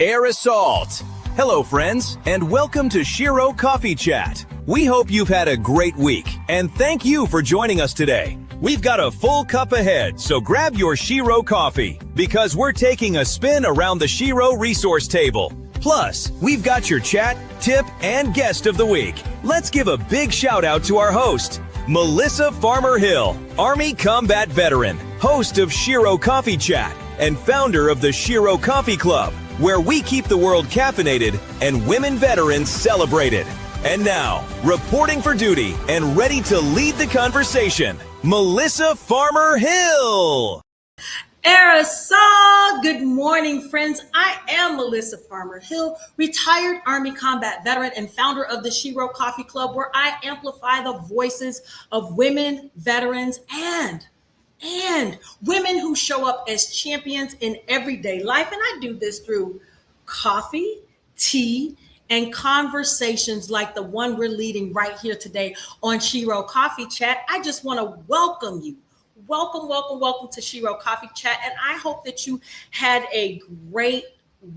Aerosalt. Hello, friends, and welcome to Cheryl Coffee Chat. We hope you've had a great week, and thank you for joining us today. We've got a full cup ahead, so grab your Cheryl coffee, because we're taking a spin around the Cheryl resource table. Plus, we've got your chat, tip, and guest of the week. Let's give a big shout out to our host, Melissa Farmer-Hill, Army combat veteran, host of Cheryl Coffee Chat, and founder of the Cheryl Coffee Club, where we keep the world caffeinated and women veterans celebrated. And now, reporting for duty and ready to lead the conversation, Melissa Farmer-Hill. Aerosol. Good morning, friends. I am Melissa Farmer-Hill, retired Army combat veteran and founder of the Cheryl Coffee Club, where I amplify the voices of women, veterans, and women who show up as champions in everyday life. And I do this through coffee, tea, and conversations like the one we're leading right here today on Cheryl Coffee Chat. I just want to welcome you. Welcome to Cheryl Coffee Chat. And I hope that you had a great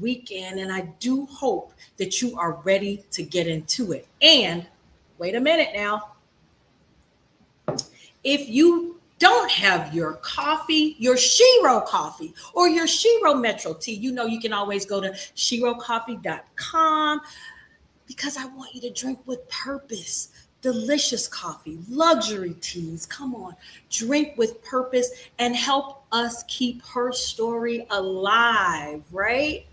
weekend. And I do hope that you are ready to get into it. And wait a minute now. If you don't have your coffee, your Cheryl coffee, or your Cheryl Metro tea, you know you can always go to CherylCoffee.com, because I want you to drink with purpose. Delicious coffee, luxury teas. Come on, drink with purpose and help us keep her story alive, right?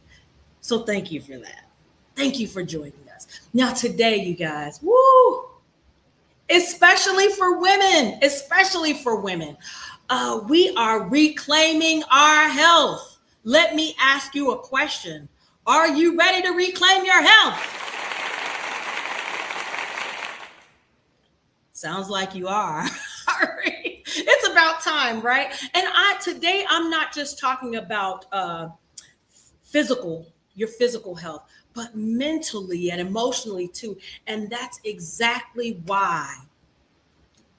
So thank you for that. Thank you for joining us. Now today, you guys, woo! Especially for women, we are reclaiming our health. Let me ask you a question. Are you ready to reclaim your health? Sounds like you are. It's about time, right? And today I'm not just talking about your physical health, but mentally and emotionally too. And that's exactly why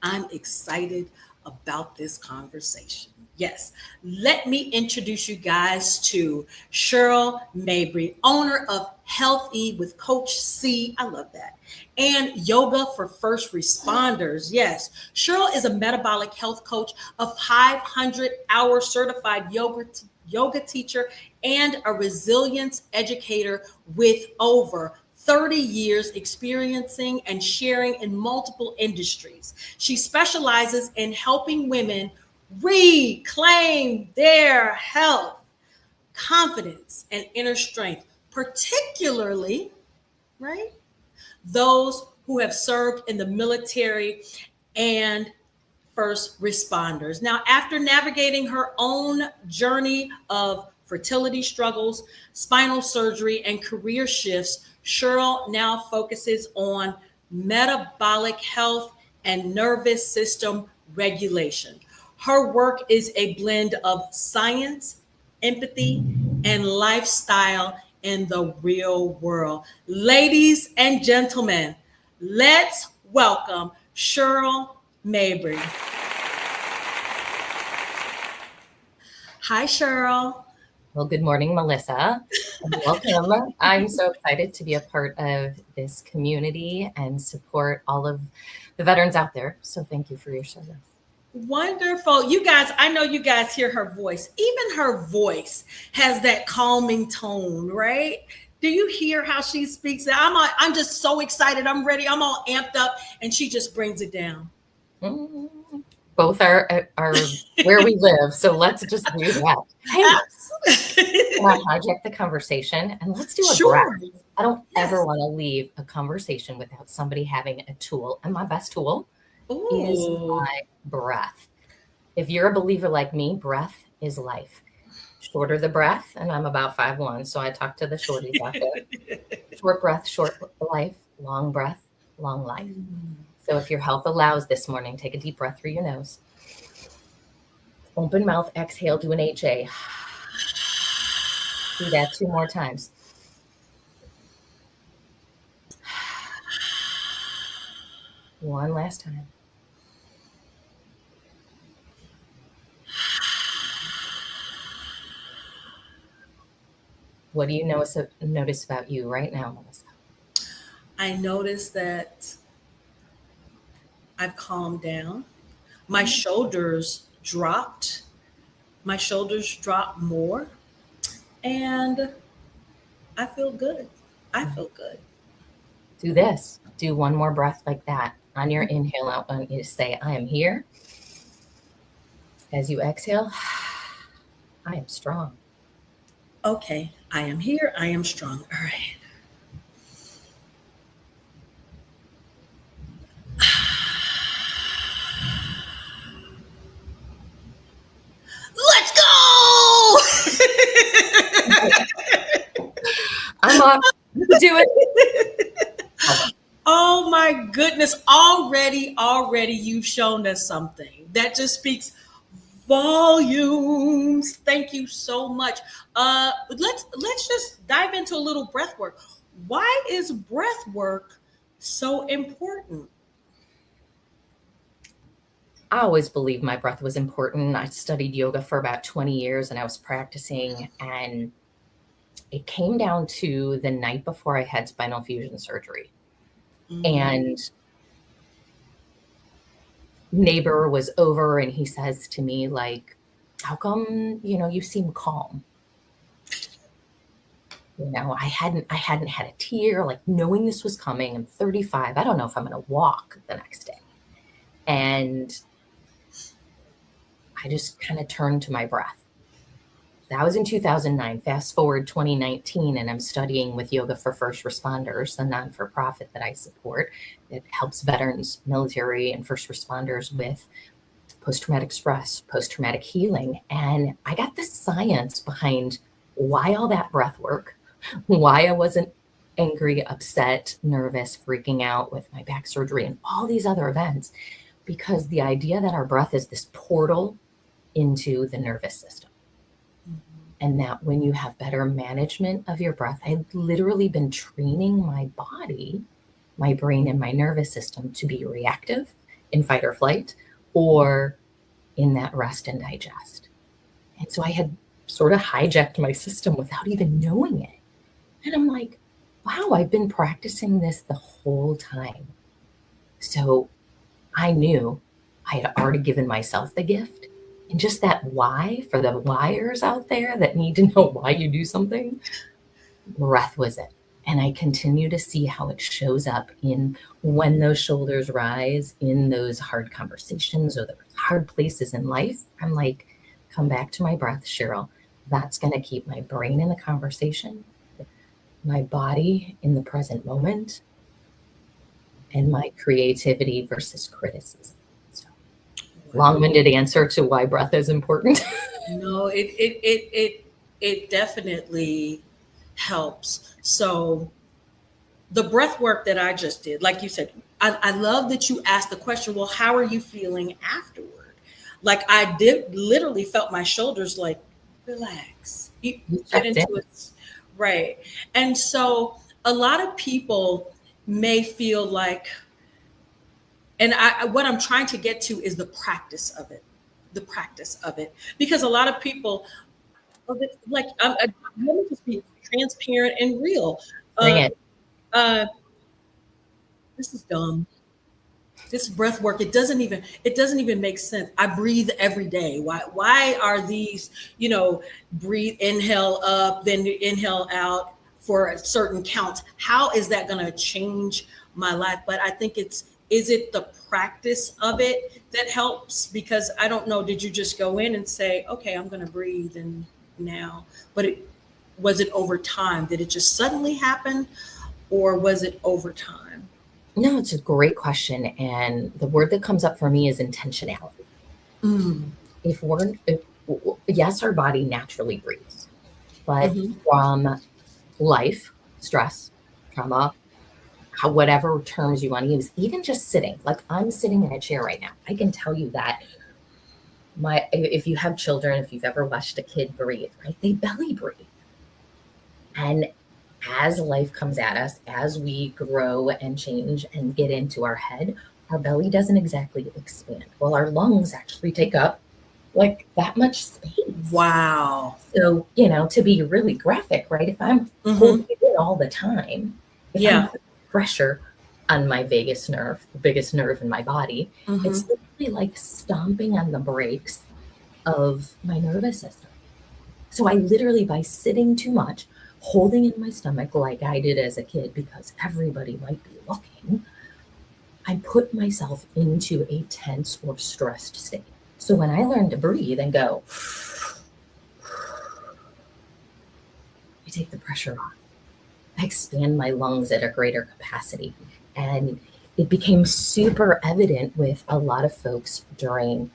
I'm excited about this conversation. Yes, let me introduce you guys to Cheryl Mabry, owner of Health E with Coach C. I love that. And Yoga for First Responders. Yes, Cheryl is a metabolic health coach, a 500-hour certified yoga teacher, and a resilience educator with over 30 years experiencing and sharing in multiple industries. She specializes in helping women reclaim their health, confidence, and inner strength, particularly, right, those who have served in the military and first responders. Now, after navigating her own journey of fertility struggles, spinal surgery, and career shifts, Cheryl now focuses on metabolic health and nervous system regulation. Her work is a blend of science, empathy, and lifestyle in the real world. Ladies and gentlemen, let's welcome Cheryl Mabry. Hi, Cheryl. Well, good morning, Melissa. Welcome. I'm so excited to be a part of this community and support all of the veterans out there. So thank you for your service. Wonderful. You guys, I know you guys hear her voice. Even her voice has that calming tone, right? Do you hear how she speaks? I'm just so excited. I'm ready. I'm all amped up, and she just brings it down. Both are where we live, so let's just do that. Hey, can I hijack the conversation and let's do a breath? I don't ever want to leave a conversation without somebody having a tool, and my best tool is my breath. If you're a believer like me, breath is life. Shorter the breath, and I'm about 5'1", so I talk to the shorties out there. Short breath, short life. Long breath, long life. So if your health allows this morning, take a deep breath through your nose. Open mouth, exhale, do an HA. Do that 2 more times. One last time. What do you notice about you right now, Melissa? I noticed that I've calmed down. My shoulders dropped. My shoulders dropped more. And I feel good. I feel good. Do this. Do one more breath like that. On your inhale out, I want you to say, I am here. As you exhale, I am strong. Okay, I am here. I am strong. All right. Let's go! I'm off. Do it. Oh my goodness. Already you've shown us something that just speaks volumes. Thank you so much. Let's just dive into a little breath work. Why is breath work so important? I always believed my breath was important. I studied yoga for about 20 years and I was practicing, and it came down to the night before I had spinal fusion surgery. And neighbor was over and he says to me, like, how come, you seem calm? I hadn't had a tear, like knowing this was coming. I'm 35. I don't know if I'm going to walk the next day. And I just kind of turned to my breath. That was in 2009. Fast forward 2019, and I'm studying with Yoga for First Responders, a non-for-profit that I support. It helps veterans, military, and first responders with post-traumatic stress, post-traumatic healing. And I got the science behind why all that breath work, why I wasn't angry, upset, nervous, freaking out with my back surgery and all these other events, because the idea that our breath is this portal into the nervous system. And that when you have better management of your breath, I've literally been training my body, my brain, and my nervous system to be reactive in fight or flight, or in that rest and digest. And so I had sort of hijacked my system without even knowing it. And I'm like, wow, I've been practicing this the whole time. So I knew I had already given myself the gift. And just that why, for the whyers out there that need to know why you do something, breath was it. And I continue to see how it shows up in when those shoulders rise, in those hard conversations or those hard places in life. I'm like, come back to my breath, Cheryl. That's going to keep my brain in the conversation, my body in the present moment, and my creativity versus criticism. Long-winded answer to why breath is important. No, it definitely helps. So the breath work that I just did, like you said, I love that you asked the question, well, how are you feeling afterward? Like I did literally felt my shoulders like, relax. You get into it. Right. And so a lot of people may feel like, and what I'm trying to get to is the practice of it, because a lot of people, like, let me just be transparent and real. Bring it. This is dumb. This breath work, it doesn't even make sense. I breathe every day. Why are these, breathe, inhale up, then inhale out for a certain count? How is that going to change my life? But I think is it the practice of it that helps? Because I don't know, did you just go in and say, okay, I'm going to breathe and now, but was it over time? Did it just suddenly happen, or was it over time? No, it's a great question. And the word that comes up for me is intentionality. Yes, our body naturally breathes, but from life, stress, trauma, whatever terms you want to use, even just sitting, like I'm sitting in a chair right now. I can tell you that if you have children, if you've ever watched a kid breathe, right, they belly breathe. And as life comes at us, as we grow and change and get into our head, our belly doesn't exactly expand. Well, our lungs actually take up like that much space. Wow. So, to be really graphic, right? If I'm holding it in all the time, if I'm Yeah. putting pressure on my vagus nerve, the biggest nerve in my body, it's literally like stomping on the brakes of my nervous system. So I literally, by sitting too much, holding in my stomach like I did as a kid, because everybody might be looking, I put myself into a tense or stressed state. So when I learn to breathe and go, I take the pressure off. I expand my lungs at a greater capacity. And it became super evident with a lot of folks during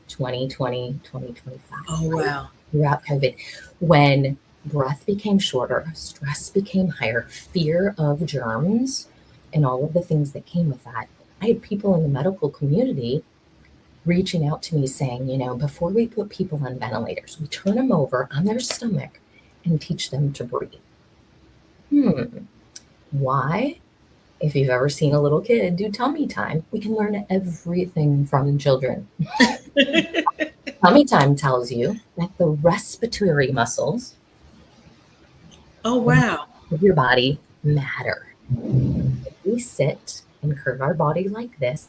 2020, 2025. Oh, wow. Throughout COVID, when breath became shorter, stress became higher, fear of germs, and all of the things that came with that. I had people in the medical community reaching out to me saying, before we put people on ventilators, we turn them over on their stomach and teach them to breathe. Why? If you've ever seen a little kid do tummy time, we can learn everything from children. Tummy time tells you that the respiratory muscles Oh, wow. of your body matter. If we sit and curve our body like this,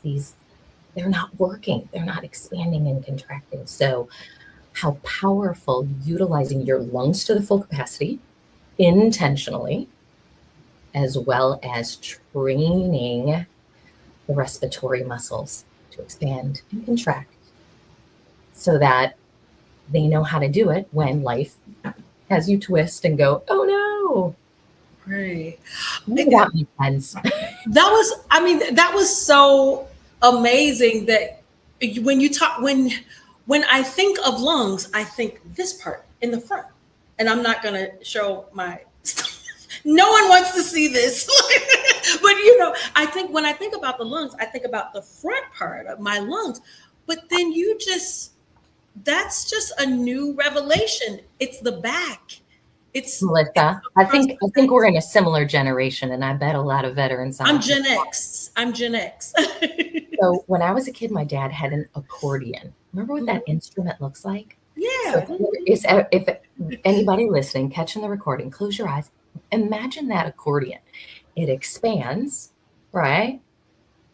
they're not working. They're not expanding and contracting. So how powerful utilizing your lungs to the full capacity intentionally, as well as training the respiratory muscles to expand and contract so that they know how to do it when life has you twist and go, oh no. Right. That makes sense. That was so amazing that when I think of lungs, I think this part in the front. And I'm not going to show my no one wants to see this. But I think when I think about the lungs, I think about the front part of my lungs. But then that's just a new revelation. It's the back. It's Melissa. I think we're in a similar generation, and I bet a lot of veterans. I'm Gen X. So when I was a kid, my dad had an accordion. Remember what that instrument looks like? Yeah. So if anybody listening, catching the recording, close your eyes. Imagine that accordion. It expands, right?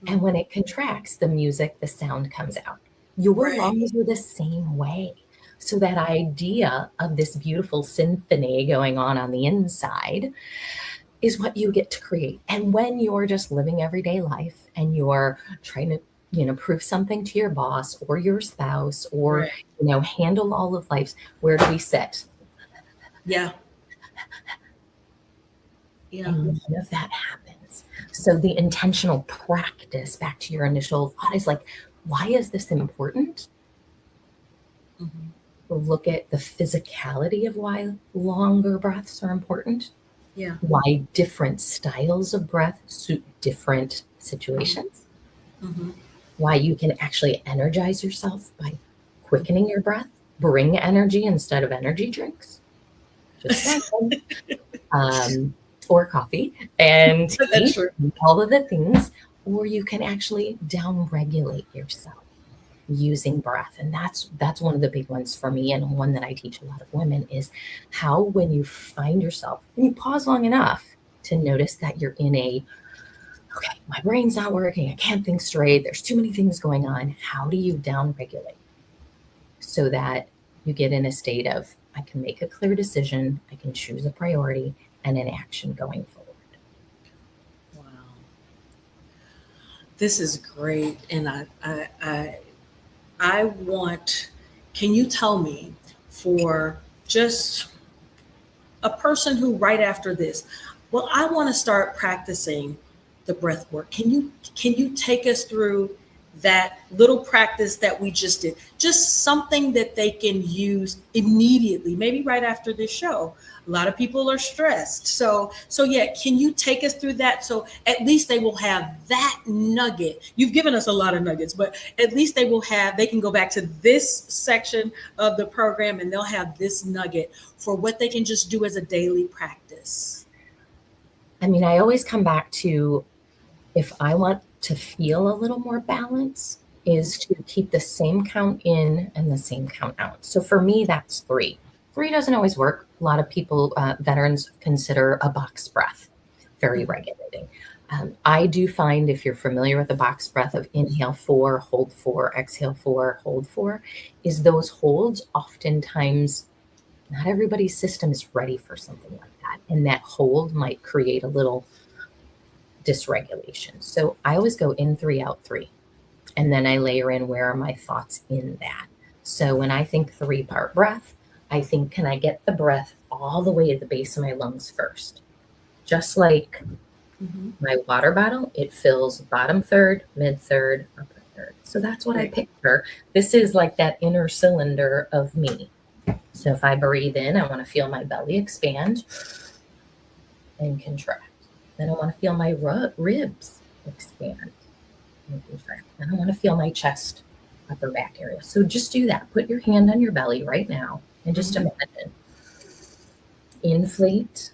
And when it contracts, the sound comes out. Your lungs are the same way. So that idea of this beautiful symphony going on the inside is what you get to create. And when you're just living everyday life and you're trying to, prove something to your boss or your spouse or, handle all of life's, where do we sit? Yeah. Yeah. And none of that happens. So the intentional practice, back to your initial thought, is like, why is this important? Look at the physicality of why longer breaths are important. Yeah. Why different styles of breath suit different situations. Why you can actually energize yourself by quickening your breath, bring energy instead of energy drinks. Just saying. Or coffee and tea, all of the things, or you can actually down-regulate yourself using breath. And that's one of the big ones for me, and one that I teach a lot of women, is how when you find yourself, when you pause long enough to notice that you're in okay, my brain's not working, I can't think straight, there's too many things going on, how do you down-regulate so that you get in a state of, I can make a clear decision, I can choose a priority and an action going forward. Wow. This is great. And I want, can you tell me, for just a person who right after this, well, I want to start practicing the breath work. Can you take us through that little practice that we just did? Just something that they can use immediately, maybe right after this show. A lot of people are stressed. So yeah, can you take us through that? So at least they will have that nugget. You've given us a lot of nuggets, but at least they can go back to this section of the program and they'll have this nugget for what they can just do as a daily practice. I always come back to, if I want to feel a little more balance is to keep the same count in and the same count out. So for me, that's 3. 3 doesn't always work. A lot of people, veterans, consider a box breath very regulating. I do find, if you're familiar with the box breath of inhale 4, hold 4, exhale 4, hold 4, is those holds oftentimes not everybody's system is ready for something like that. And that hold might create a little dysregulation. So I always go in 3, out 3. And then I layer in, where are my thoughts in that? So when I think 3-part breath, I think, can I get the breath all the way to the base of my lungs first? Just like my water bottle, it fills bottom third, mid third, upper third. So that's what I picture. This is like that inner cylinder of me. So if I breathe in, I want to feel my belly expand and contract. Then I want to feel my ribs expand and contract. Then I want to feel my chest, upper back area. So just do that. Put your hand on your belly right now and just imagine. Inflate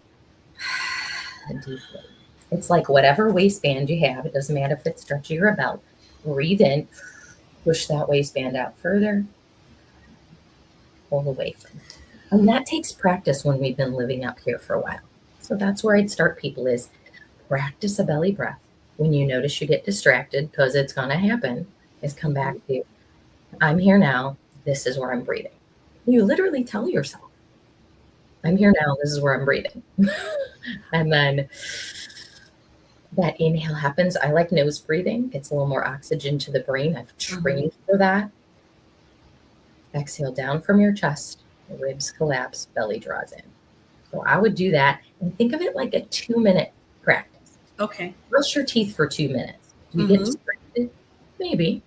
and deflate. It's like whatever waistband you have. It doesn't matter if it's stretchy or a belt. Breathe in, push that waistband out further, pull away from it. And that takes practice when we've been living up here for a while. So that's where I'd start people, is practice a belly breath. When you notice you get distracted, because it's going to happen, is come back to, I'm here now. This is where I'm breathing. You literally tell yourself, I'm here now. This is where I'm breathing. And then that inhale happens. I like nose breathing. Gets a little more oxygen to the brain. I've trained for that. Exhale down from your chest. Ribs collapse. Belly draws in. So I would do that and think of it like a 2-minute practice. Okay. Brush your teeth for 2 minutes. Do you get distracted? Maybe.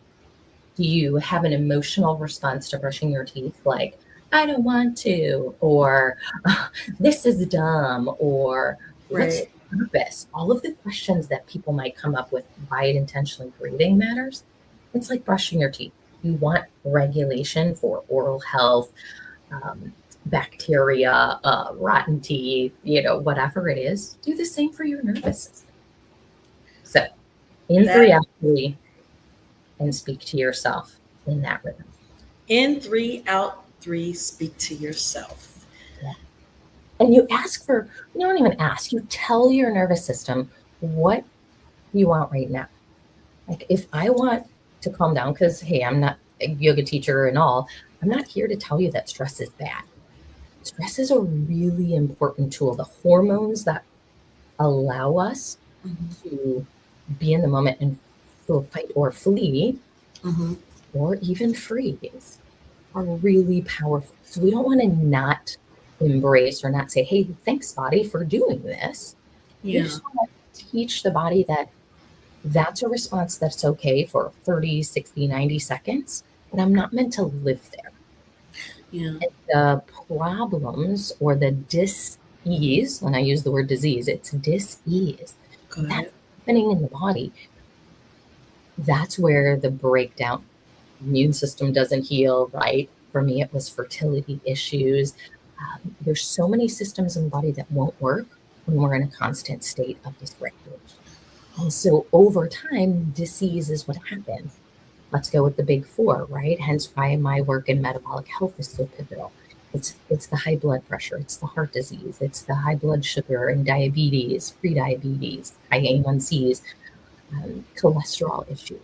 Do you have an emotional response to brushing your teeth? Like, I don't want to, or this is dumb, or what's the purpose? All of the questions that people might come up with by intentionally breathing matters. It's like brushing your teeth. You want regulation for oral health, bacteria, rotten teeth, whatever it is. Do the same for your nervous system. So in 3, out 3, and speak to yourself in that rhythm. In 3, out 3, speak to yourself. Yeah. And you don't even ask, you tell your nervous system what you want right now. Like, if I want to calm down, because, hey, I'm not a yoga teacher and all, I'm not here to tell you that stress is bad. Stress is a really important tool. The hormones that allow us to be in the moment and fight or flee, or even freeze, are really powerful. So we don't want to not embrace or not say, hey, thanks, body, for doing this. You just want to teach the body that that's a response that's okay for 30, 60, 90 seconds, but I'm not meant to live there. Yeah. And the problems or the dis-ease, when I use the word disease, it's dis-ease. That's happening in the body. That's where the breakdown, immune system doesn't heal, right? For me, it was fertility issues. There's so many systems in the body that won't work when we're in a constant state of dysregulation. And so over time, disease is what happens. Let's go with the big 4, right? Hence why my work in metabolic health is so pivotal. It's the high blood pressure, it's the heart disease, it's the high blood sugar and diabetes, prediabetes, high A1Cs, cholesterol issues.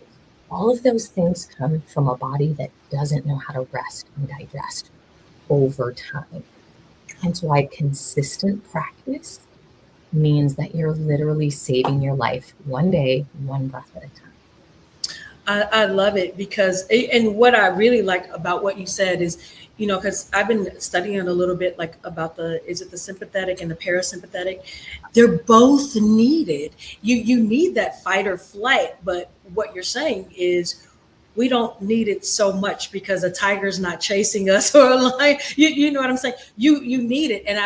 All of those things come from a body that doesn't know how to rest and digest over time. And so consistent practice means that you're literally saving your life one day, one breath at a time. I love it, because, and what I really like about what you said is, because I've been studying a little bit, like, about is it the sympathetic and the parasympathetic? They're both needed. You need that fight or flight, but what you're saying is we don't need it so much because a tiger's not chasing us or a lion. You know what I'm saying? You need it. And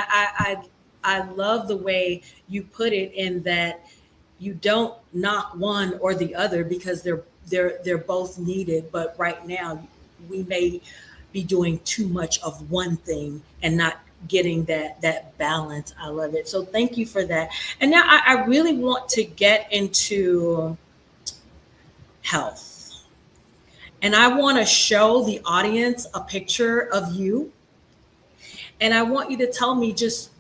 I love the way you put it, in that you don't knock one or the other, because they're both needed. But right now we may be doing too much of one thing and not getting that balance. I love it. So thank you for that. And now I really want to get into health. And I want to show the audience a picture of you. And I want you to tell me just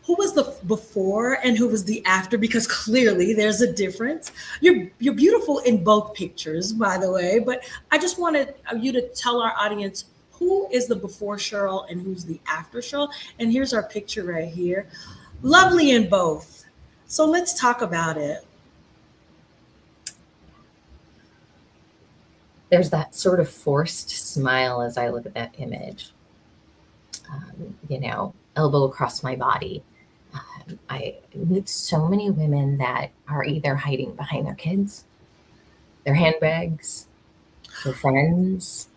who was the before and who was the after, because clearly there's a difference. You're beautiful in both pictures, by the way, but I just wanted you to tell our audience who is the before Cheryl and who's the after Cheryl. And here's our picture right here. Lovely in both. So let's talk about it. There's that sort of forced smile as I look at that image. Elbow across my body. I meet so many women that are either hiding behind their kids, their handbags, their friends.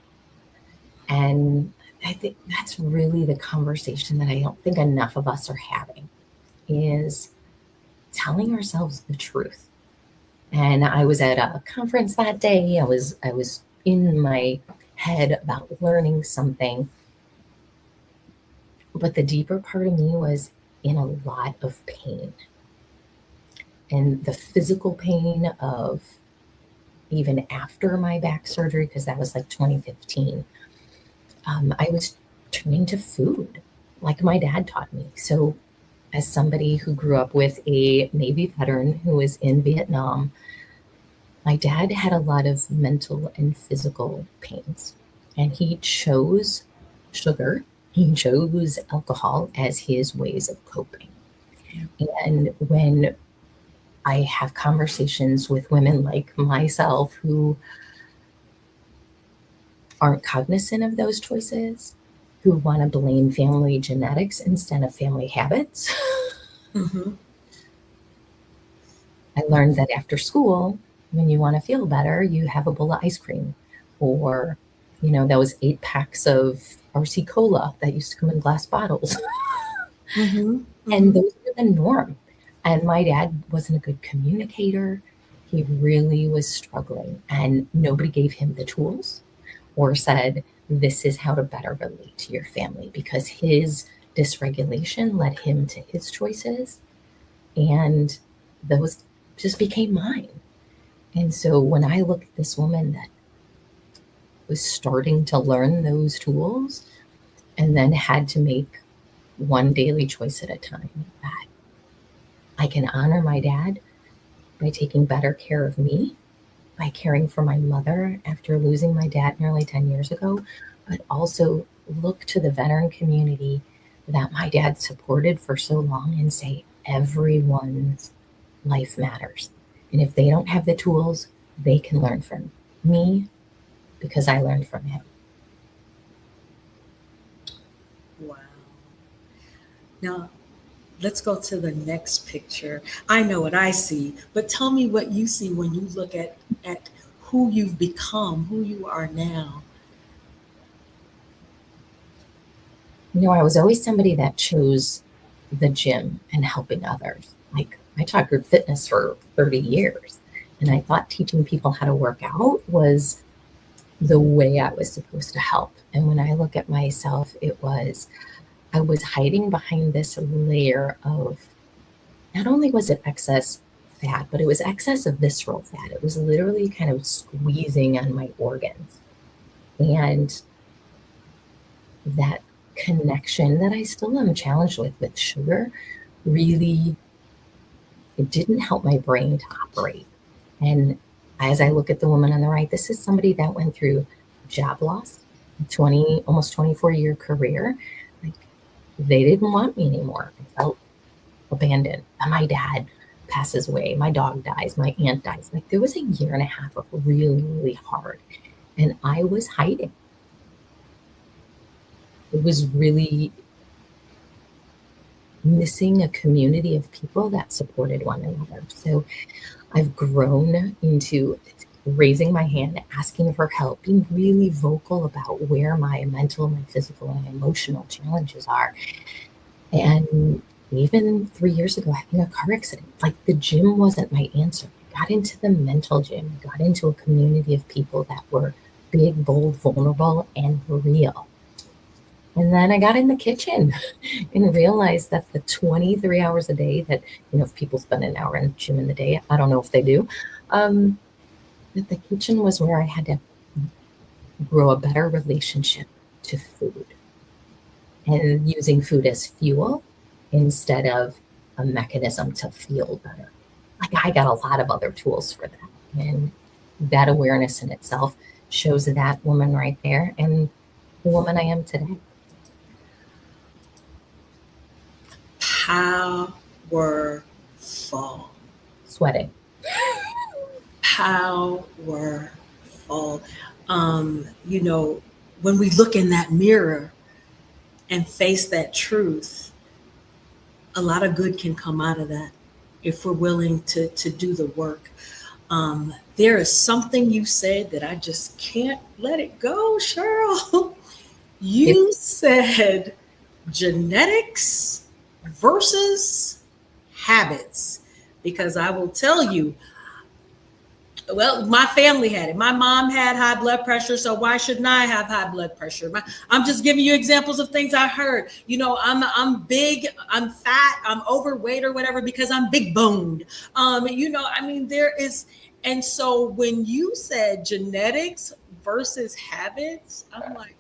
And I think that's really the conversation that I don't think enough of us are having, is telling ourselves the truth. And I was at a conference that day. I was in my head about learning something. But the deeper part of me was in a lot of pain. And the physical pain of even after my back surgery, because that was like 2015, I was turning to food like my dad taught me. So as somebody who grew up with a Navy veteran who was in Vietnam, my dad had a lot of mental and physical pains, and he chose sugar, he chose alcohol as his ways of coping. And when I have conversations with women like myself who aren't cognizant of those choices, who want to blame family genetics instead of family habits, Mm-hmm. I learned that after school, when you want to feel better, you have a bowl of ice cream, or, those 8 packs of RC Cola that used to come in glass bottles. Mm-hmm. And those were the norm. And my dad wasn't a good communicator. He really was struggling, and nobody gave him the tools or said, this is how to better relate to your family, because his dysregulation led him to his choices, and those just became mine. And so when I look at this woman that was starting to learn those tools and then had to make one daily choice at a time, that I can honor my dad by taking better care of me, by caring for my mother after losing my dad nearly 10 years ago, but also look to the veteran community that my dad supported for so long and say, everyone's life matters. And if they don't have the tools, they can learn from me because I learned from him. Wow. Now, let's go to the next picture. I know what I see, but tell me what you see when you look at who you've become, who you are now. I was always somebody that chose the gym and helping others. Like, I taught group fitness for 30 years, and I thought teaching people how to work out was the way I was supposed to help. And when I look at myself, I was hiding behind this layer of, not only was it excess fat, but it was excess of visceral fat. It was literally kind of squeezing on my organs. And that connection that I still am challenged with sugar, really, it didn't help my brain to operate. And as I look at the woman on the right, this is somebody that went through job loss, almost 24-year career. Like, they didn't want me anymore. I felt abandoned. And my dad passes away. My dog dies. My aunt dies. Like, there was a year and a half of really, really hard. And I was hiding. It was really missing a community of people that supported one another. So I've grown into raising my hand, asking for help, being really vocal about where my mental, my physical, and emotional challenges are. And even 3 years ago, having a car accident, like, the gym wasn't my answer. I got into the mental gym, got into a community of people that were big, bold, vulnerable, and real. And then I got in the kitchen and realized that the 23 hours a day that, if people spend an hour in the gym in the day, I don't know if they do, that the kitchen was where I had to grow a better relationship to food and using food as fuel instead of a mechanism to feel better. Like I got a lot of other tools for that. And that awareness in itself shows that woman right there and the woman I am today. Powerful. Sweating. Powerful. You know, when we look in that mirror and face that truth, a lot of good can come out of that if we're willing to do the work. There is something you said that I just can't let it go, Cheryl. You said genetics versus habits, because I will tell you, well, my family had it. My mom had high blood pressure, so why shouldn't I have high blood pressure? I'm just giving you examples of things I heard. You know, I'm big, I'm fat, I'm overweight or whatever because I'm big boned. You know, I mean, there is, and so when you said genetics versus habits, I'm like,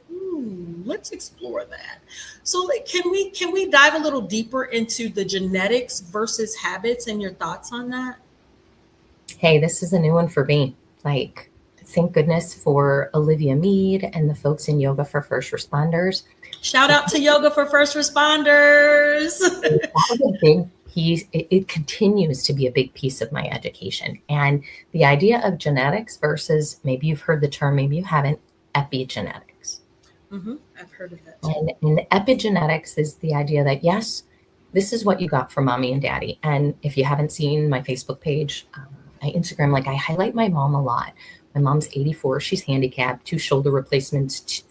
let's explore that. So like, can we dive a little deeper into the genetics versus habits and your thoughts on that? Hey, this is a new one for me. Like, thank goodness for Olivia Mead and the folks in Yoga for First Responders. Shout out to Yoga for First Responders. That was a big piece. It continues to be a big piece of my education. And the idea of genetics versus, maybe you've heard the term, maybe you haven't, epigenetics. I've heard of that too. And epigenetics is the idea that, yes, this is what you got from mommy and daddy. And if you haven't seen my Facebook page, my Instagram, like I highlight my mom a lot. My mom's 84. She's handicapped, 2 shoulder replacements,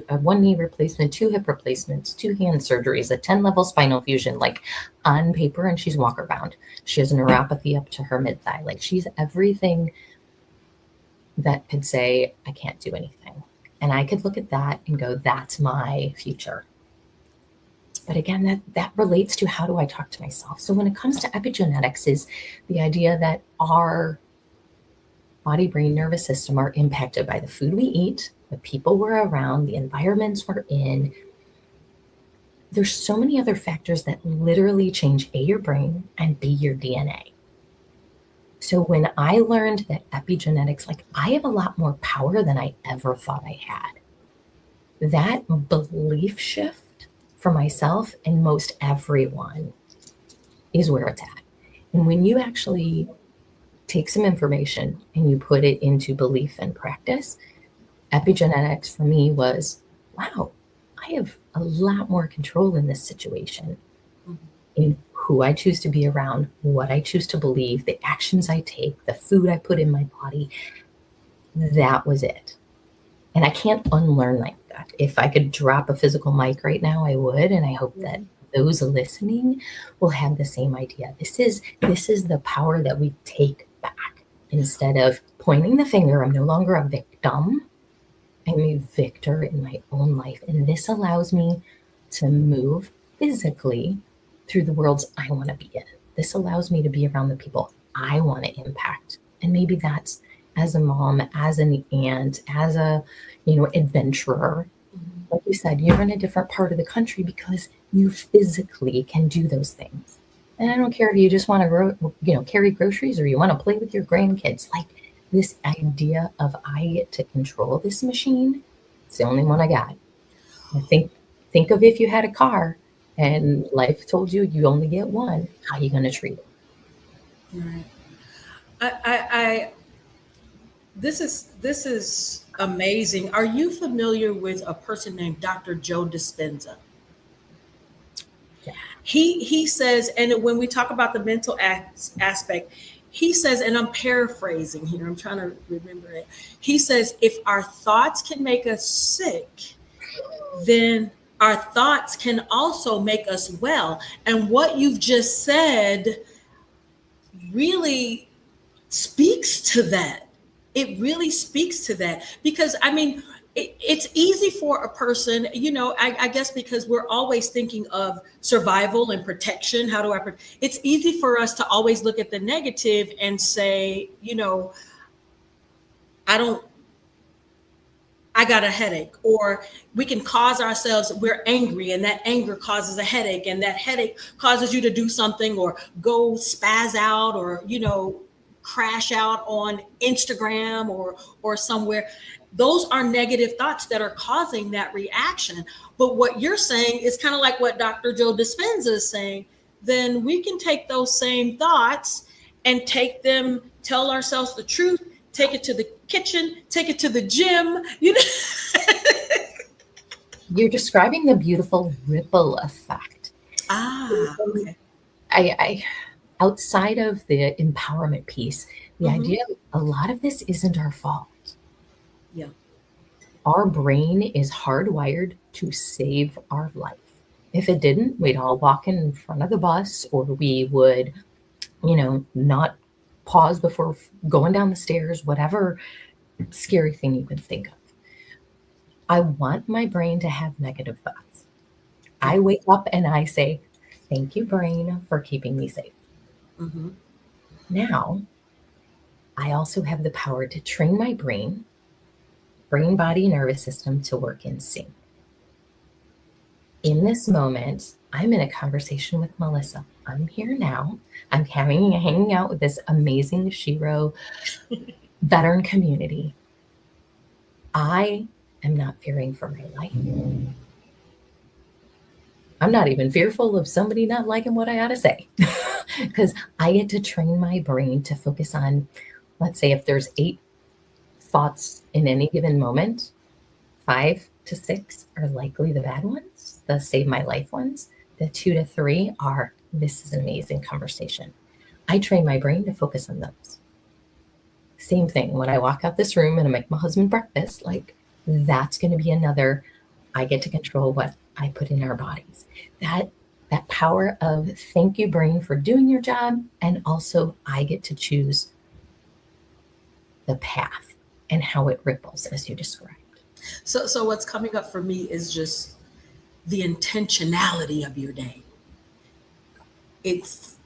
one knee replacement, 2 hip replacements, 2 hand surgeries, a 10-level spinal fusion, like on paper, and she's walker bound. She has neuropathy up to her mid thigh. Like she's everything that could say, I can't do anything. And I could look at that and go, that's my future. But again, that relates to how do I talk to myself? So when it comes to epigenetics is the idea that our body, brain, nervous system are impacted by the food we eat, the people we're around, the environments we're in. There's so many other factors that literally change A, your brain, and B, your DNA. So when I learned that epigenetics, like I have a lot more power than I ever thought I had. That belief shift for myself and most everyone is where it's at. And when you actually take some information and you put it into belief and practice, epigenetics for me was, wow, I have a lot more control in this situation, in who I choose to be around, what I choose to believe, the actions I take, the food I put in my body. That was it. And I can't unlearn like that. If I could drop a physical mic right now, I would. And I hope that those listening will have the same idea. This is the power that we take back. Instead of pointing the finger, I'm no longer a victim. I'm a victor in my own life. And this allows me to move physically through the worlds I want to be in. This allows me to be around the people I want to impact. And maybe that's as a mom, as an aunt, as a, adventurer. Like you said, you're in a different part of the country because you physically can do those things. And I don't care if you just want to carry groceries or you want to play with your grandkids. Like this idea of I get to control this machine, it's the only one I got. I think of if you had a car and life told you you only get one, how are you going to treat it? Right. This is amazing. Are you familiar with a person named Dr. Joe Dispenza? Yeah. He says, and when we talk about the mental aspect, he says, and I'm paraphrasing here, I'm trying to remember it. He says, if our thoughts can make us sick, then our thoughts can also make us well. And what you've just said really speaks to that. It really speaks to that because it's easy for a person, I guess because we're always thinking of survival and protection. How do it's easy for us to always look at the negative and say, I got a headache, or we can cause ourselves, we're angry and that anger causes a headache, and that headache causes you to do something or go spaz out, or, crash out on Instagram or somewhere. Those are negative thoughts that are causing that reaction. But what you're saying is kind of like what Dr. Joe Dispenza is saying. Then we can take those same thoughts and take them, tell ourselves the truth, take it to the kitchen, take it to the gym. You're describing the beautiful ripple effect. Okay. I outside of the empowerment piece, the idea of a lot of this isn't our fault. Yeah. Our brain is hardwired to save our life. If it didn't, we'd all walk in front of the bus, or we would, not pause before going down the stairs, whatever scary thing you can think of. I want my brain to have negative thoughts. I wake up and I say, thank you, brain, for keeping me safe. Now, I also have the power to train my brain, body, nervous system to work in sync. In this moment, I'm in a conversation with Melissa. I'm here now. I'm hanging out with this amazing Shiro veteran community. I am not fearing for my life. I'm not even fearful of somebody not liking what I got to say, because I get to train my brain to focus on, let's say if there's 8 thoughts in any given moment, 5 to 6 are likely the bad ones, the save my life ones. The 2 to 3 are, this is an amazing conversation. I train my brain to focus on those. Same thing when I walk out this room and I make my husband breakfast, that's going to be another, I get to control what I put in our bodies. That power of thank you, brain, for doing your job. And also I get to choose the path and how it ripples, as you described. So what's coming up for me is just the intentionality of your day. It's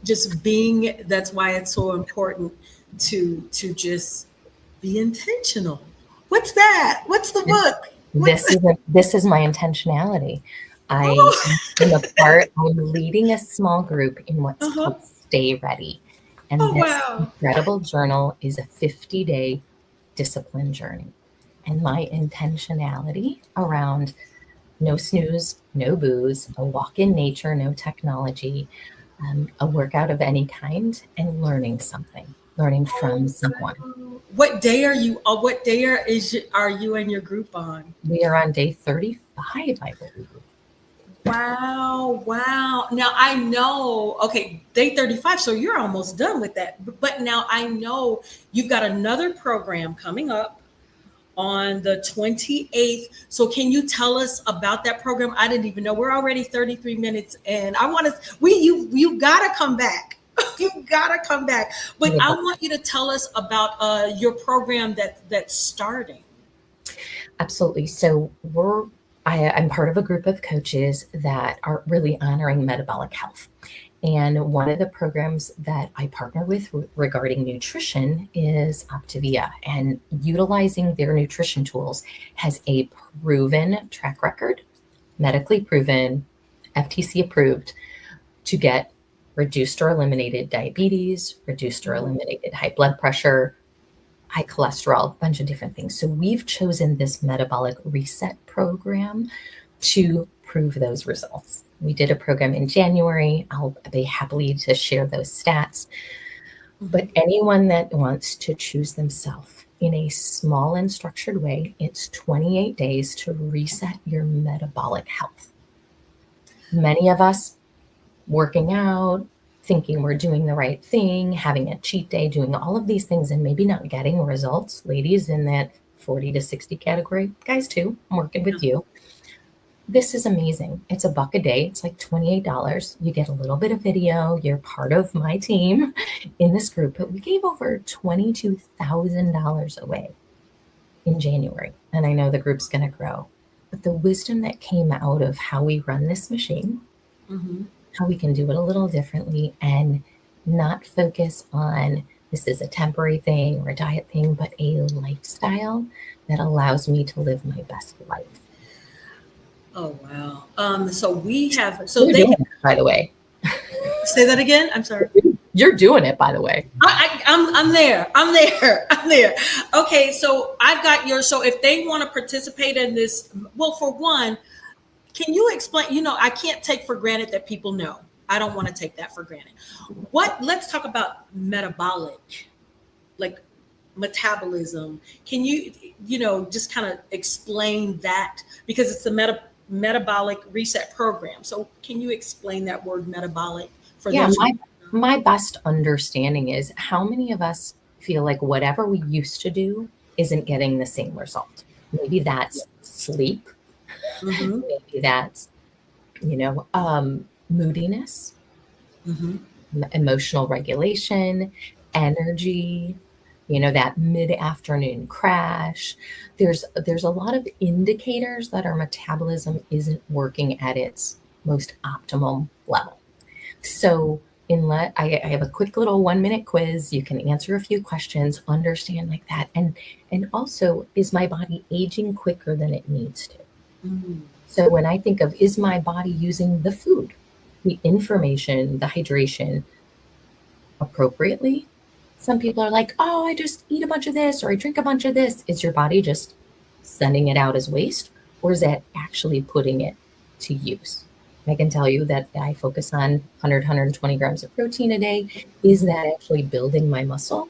just being, that's why it's so important to just be intentional. What's that? What's the book? This is my intentionality. I'm leading a small group in what's called Stay Ready. And this incredible journal is a 50-day discipline journey. And my intentionality around no snooze, no booze, a walk in nature, no technology, a workout of any kind, and learning from someone. What day are you? What day are you and your group on? We are on day 35, I believe. Wow. Now I know, day 35, so you're almost done with that. But now I know you've got another program coming up on the 28th. So can you tell us about that program? I didn't even know. We're already 33 minutes and I want to, you gotta come back. You gotta come back. But I want you to tell us about your program that's starting. Absolutely. So I'm part of a group of coaches that are really honoring metabolic health. And one of the programs that I partner with regarding nutrition is Optivia, and utilizing their nutrition tools has a proven track record, medically proven, FTC approved, to get reduced or eliminated diabetes, reduced or eliminated high blood pressure, high cholesterol, a bunch of different things. So we've chosen this metabolic reset program to prove those results. We did a program in January. I'll be happy to share those stats. But anyone that wants to choose themselves in a small and structured way, it's 28 days to reset your metabolic health. Many of us working out, thinking we're doing the right thing, having a cheat day, doing all of these things and maybe not getting results. Ladies in that 40 to 60 category, guys too, I'm working with you. This is amazing. It's $1 a day. It's like $28. You get a little bit of video. You're part of my team in this group. But we gave over $22,000 away in January. And I know the group's going to grow. But the wisdom that came out of how we run this machine, how we can do it a little differently and not focus on this is a temporary thing or a diet thing, but a lifestyle that allows me to live my best life. Oh, wow. So You're doing it, by the way. Say that again. I'm sorry. You're doing it, by the way. I'm there. Okay. So I've got so if they want to participate in this, well, for one, can you explain, I can't take for granted that people know. I don't want to take that for granted. Let's talk about metabolic, like metabolism. Can you, just kind of explain that, because it's a metabolic reset program. So can you explain that word metabolic for those? My best understanding is how many of us feel like whatever we used to do isn't getting the same result. Maybe that's sleep. Mm-hmm. Maybe that's, moodiness, emotional regulation, energy, that mid-afternoon crash. There's a lot of indicators that our metabolism isn't working at its most optimal level. So I have a quick little 1-minute quiz. You can answer a few questions, understand like that. And also, is my body aging quicker than it needs to? Mm-hmm. So when I think of, is my body using the food, the information, the hydration appropriately? Some people are like, oh, I just eat a bunch of this, or I drink a bunch of this. Is your body just sending it out as waste, or is that actually putting it to use? I can tell you that I focus on 100, 120 grams of protein a day. Is that actually building my muscle?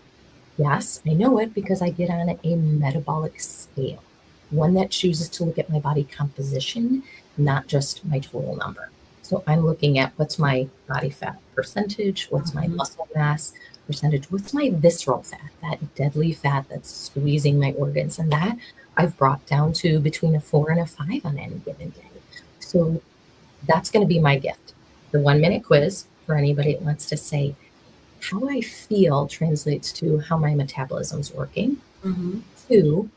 Yes, I know it because I get on a metabolic scale, one that chooses to look at my body composition, not just my total number. So I'm looking at what's my body fat percentage, what's my muscle mass percentage, what's my visceral fat, that deadly fat that's squeezing my organs, and that I've brought down to between a 4 and a 5 on any given day. So that's going to be my gift. The 1-minute quiz for anybody that wants to say, how I feel translates to how my metabolism's working. Mm-hmm. 2,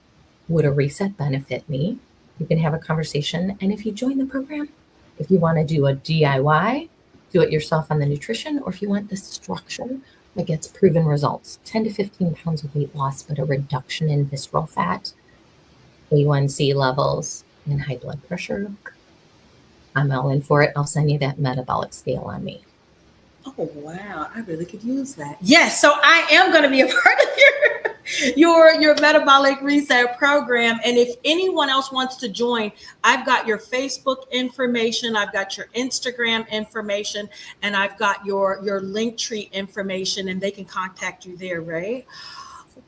would a reset benefit me? You can have a conversation. And if you join the program, if you want to do a DIY, do it yourself on the nutrition, or if you want the structure that gets proven results, 10 to 15 pounds of weight loss, but a reduction in visceral fat, A1C levels, and high blood pressure, I'm all in for it. I'll send you that metabolic scale on me. Oh, wow. I really could use that. Yes. So I am going to be a part of your metabolic reset program. And if anyone else wants to join, I've got your Facebook information. I've got your Instagram information, and I've got your Linktree information, and they can contact you there, right?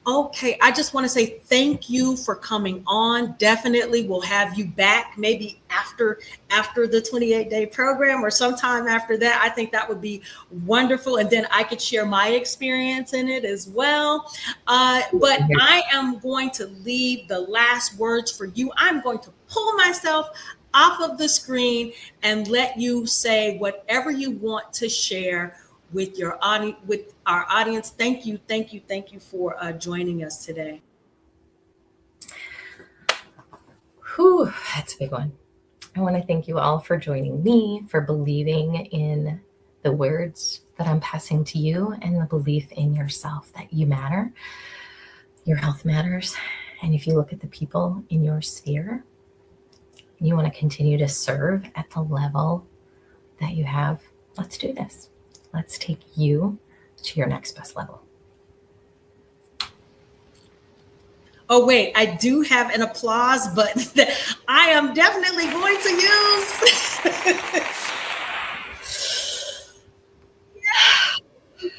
Okay, I just want to say thank you for coming on. Definitely we'll have you back maybe after the 28-day program or sometime after that. I think that would be wonderful. And then I could share my experience in it as well. But I am going to leave the last words for you. I'm going to pull myself off of the screen and let you say whatever you want to share with your audience, with our audience. Thank you for joining us today. Whew, that's a big one. I want to thank you all for joining me, for believing in the words that I'm passing to you, and the belief in yourself that you matter. Your health matters. And if you look at the people in your sphere, you want to continue to serve at the level that you have, let's do this. Let's take you to your next best level. Oh, wait, I do have an applause button that I am definitely going to use. Thank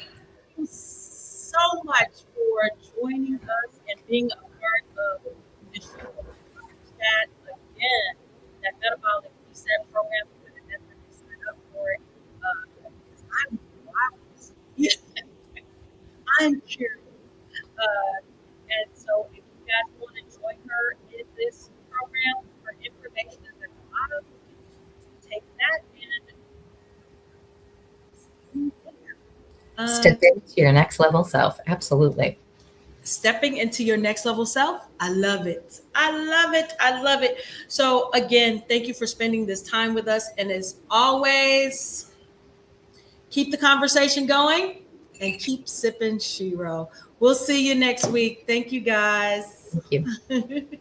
you so much for joining us and being a part of the show. That, again, that metabolic reset program, I'm going to definitely sign up for it. I'm curious. And so if you guys want to join her in this program, her information is at the bottom. Take that and step into your next level self. Absolutely. Stepping into your next level self. I love it. I love it. I love it. So again, thank you for spending this time with us. And as always, keep the conversation going. and keep sipping Shiro. We'll see you next week. Thank you, guys. Thank you.